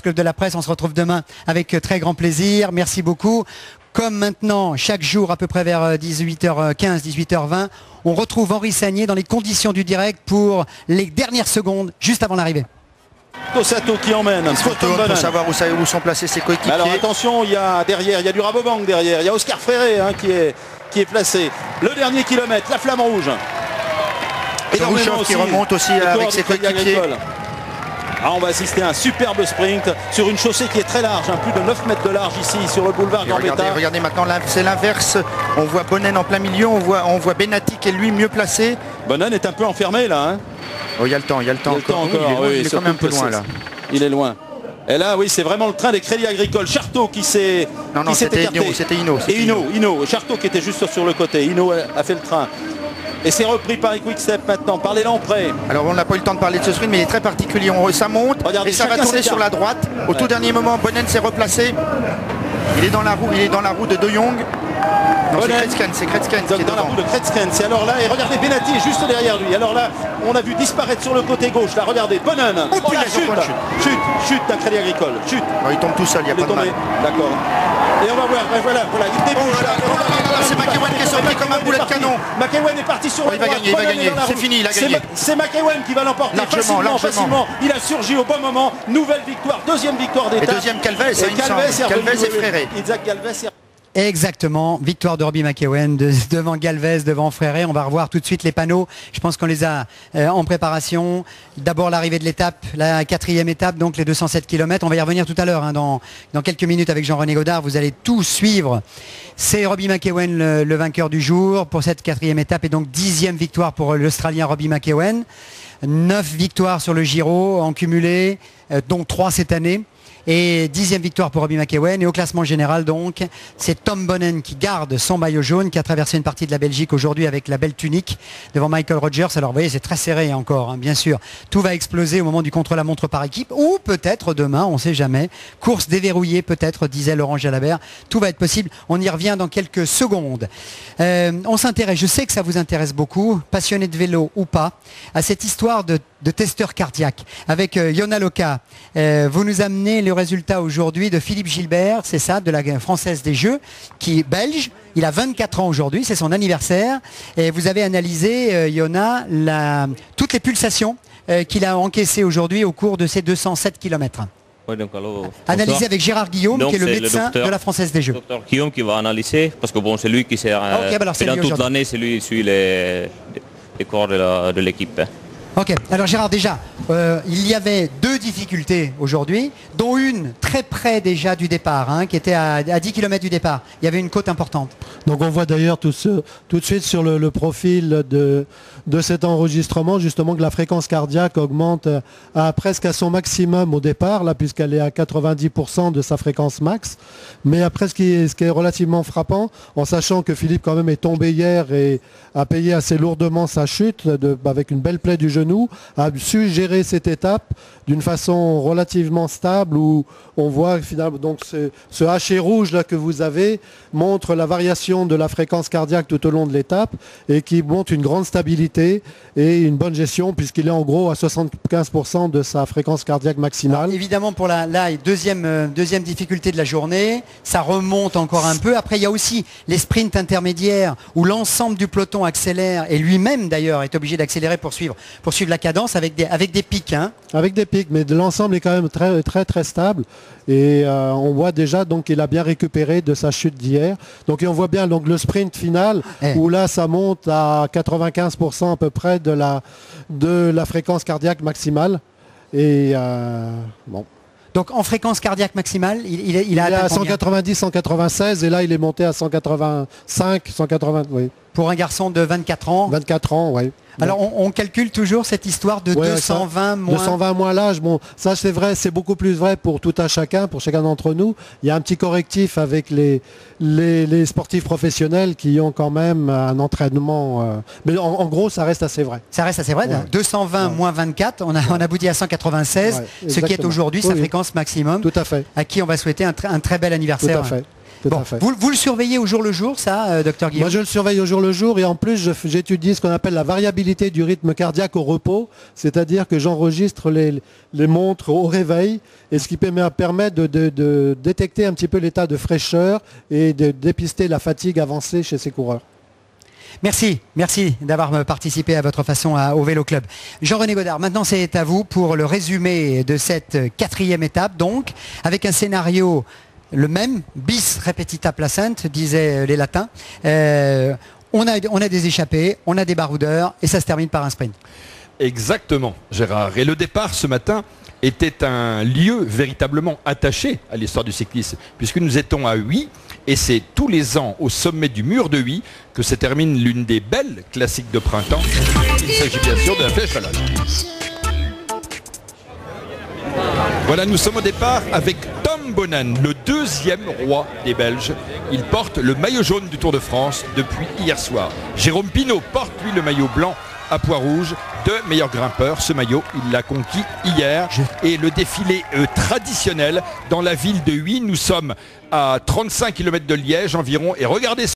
Club de la Presse. On se retrouve demain avec très grand plaisir. Merci beaucoup. Comme maintenant, chaque jour, à peu près vers 18h15, 18h20, on retrouve Henri Sagnier dans les conditions du direct pour les dernières secondes, juste avant l'arrivée. Sato qui emmène pour savoir où sont placés ses coéquipiers. Alors attention, il y a derrière, il y a du Rabobank derrière, il y a Oscar Freire hein, qui est placé. Le dernier kilomètre, la flamme rouge. Et Rouchov qui remonte aussi avec ses coéquipiers. Ah, on va assister à un superbe sprint sur une chaussée qui est très large, hein, plus de 9 mètres de large ici sur le boulevard Gambetta. Regardez maintenant, c'est l'inverse. On voit Bonnen en plein milieu, on voit Benati qui est lui mieux placé. Bonnen est un peu enfermé là. Hein. Oh, il y a le temps, encore. Il est quand même un peu loin là. Il est loin. Et là, oui, c'est vraiment le train des Crédits Agricoles. Charteau qui s'est écarté. C'était Hinault. Et Hinault. Charteau qui était juste sur le côté. Hinault a fait le train. Et c'est repris par Quick-Step maintenant, par l'élan prêt. Alors on n'a pas eu le temps de parler de ce sprint, mais il est très particulier. Ça monte. Regardez, et ça va tourner sur la droite. Au tout dernier moment, Bonnen s'est replacé. Il est dans la roue de De Jong. Non, c'est Kretzken qui est dans la roue de Kretzken. C'est alors là, et regardez, Benati est juste derrière lui. Alors là, on a vu disparaître sur le côté gauche. Là, regardez, Bonnen. Oh, la chute d'un Crédit Agricole. Chute. Non, il tombe tout seul, il n'y a pas de mal. D'accord. Et on va voir, voilà, il débouche là. C'est McEwen qui est sorti comme un boulet de canon. McEwen est parti sur le droit. Il va gagner. C'est fini, il a gagné. C'est McEwen qui va l'emporter facilement. Il a surgi au bon moment. Nouvelle victoire, deuxième victoire d'étape. Et deuxième Calvez et Fréré. Isaac Galvez. Exactement, victoire de Robbie McEwen devant Galvez, devant Fréré. On va revoir tout de suite les panneaux. Je pense qu'on les a en préparation. D'abord l'arrivée de l'étape, la 4e étape, donc les 207 km. On va y revenir tout à l'heure, hein, dans quelques minutes avec Jean-René Godard. Vous allez tout suivre. C'est Robbie McEwen le vainqueur du jour pour cette 4e étape et donc 10e victoire pour l'Australien Robbie McEwen. 9 victoires sur le Giro en cumulé, dont 3 cette année. Et 10e victoire pour Robbie McEwen. Et au classement général donc, c'est Tom Bonnen qui garde son maillot jaune, qui a traversé une partie de la Belgique aujourd'hui avec la belle tunique devant Michael Rogers. Alors vous voyez, c'est très serré encore, hein, bien sûr. Tout va exploser au moment du contre-la-montre par équipe, ou peut-être demain, on ne sait jamais. Course déverrouillée peut-être, disait Laurent Jalabert. Tout va être possible. On y revient dans quelques secondes. On s'intéresse, je sais que ça vous intéresse beaucoup, passionné de vélo ou pas, à cette histoire de testeur cardiaque. Avec Yona Loka, vous nous amenez le résultat aujourd'hui de Philippe Gilbert, c'est ça, de la Française des Jeux, qui est belge. Il a 24 ans aujourd'hui, c'est son anniversaire. Et vous avez analysé, Yona, toutes les pulsations qu'il a encaissées aujourd'hui au cours de ces 207 km. Oui, donc alors, analysé avec Gérard Guillaume, donc, qui est le médecin de la Française des Jeux. Le docteur Guillaume qui va analyser, parce que bon, c'est lui qui sert. Pendant toute l'année, c'est lui qui suit les corps de l'équipe. Ok, alors Gérard, déjà, il y avait 2 difficultés aujourd'hui, dont une très près déjà du départ, hein, qui était à 10 km du départ. Il y avait une côte importante. Donc on voit d'ailleurs tout de suite sur le profil de cet enregistrement, justement, que la fréquence cardiaque augmente presque à son maximum au départ, là, puisqu'elle est à 90% de sa fréquence max. Mais après, ce qui est relativement frappant, en sachant que Philippe quand même est tombé hier et a payé assez lourdement sa chute, avec une belle plaie du genou, a su gérer cette étape d'une façon relativement stable, où on voit finalement donc ce hachet rouge là que vous avez montre la variation de la fréquence cardiaque tout au long de l'étape et qui montre une grande stabilité et une bonne gestion, puisqu'il est en gros à 75% de sa fréquence cardiaque maximale. Alors, évidemment, pour la deuxième difficulté de la journée, ça remonte encore un peu. Après, il y a aussi les sprints intermédiaires où l'ensemble du peloton accélère, et lui-même d'ailleurs est obligé d'accélérer pour suivre la cadence avec des pics. Hein. Avec des pics, mais l'ensemble est quand même très très très stable. Et on voit déjà donc qu'il a bien récupéré de sa chute d'hier. Donc et on voit bien donc le sprint final où là ça monte à 95% à peu près de la fréquence cardiaque maximale. Et bon. Donc en fréquence cardiaque maximale, il a à 190, 196 et là il est monté à 185, 180, oui. Pour un garçon de 24 ans. 24 ans, oui. Alors on calcule toujours cette histoire de 220 moins... 220 moins l'âge, bon, ça c'est vrai, c'est beaucoup plus vrai pour tout un chacun, pour chacun d'entre nous. Il y a un petit correctif avec les sportifs professionnels qui ont quand même un entraînement... mais en gros, ça reste assez vrai. Ça reste assez vrai. Ouais. 220 moins 24, on aboutit à 196, ce qui est aujourd'hui sa fréquence maximum. Tout à fait. À qui on va souhaiter un très bel anniversaire. Tout à fait. Bon, vous le surveillez au jour le jour, ça, docteur Guillaume? Moi, je le surveille au jour le jour et en plus, j'étudie ce qu'on appelle la variabilité du rythme cardiaque au repos, c'est-à-dire que j'enregistre les montres au réveil et ce qui permet de détecter un petit peu l'état de fraîcheur et de dépister la fatigue avancée chez ces coureurs. Merci d'avoir participé à votre façon au Vélo Club. Jean-René Godard, maintenant c'est à vous pour le résumé de cette 4e étape, donc, avec un scénario le même, bis repetita placent, disaient les latins. On a des échappées, on a des baroudeurs et ça se termine par un sprint. Exactement, Gérard. Et le départ ce matin était un lieu véritablement attaché à l'histoire du cyclisme, puisque nous étions à Huy, et c'est tous les ans au sommet du mur de Huy que se termine l'une des belles classiques de printemps. Il s'agit bien sûr de la Flèche Wallonne. Voilà, nous sommes au départ avec Tom Boonen, le 2e roi des Belges. Il porte le maillot jaune du Tour de France depuis hier soir. Jérôme Pinault porte lui le maillot blanc à pois rouge de meilleur grimpeur. Ce maillot, il l'a conquis hier. Et le défilé traditionnel dans la ville de Huy. Nous sommes à 35 km de Liège environ. Et regardez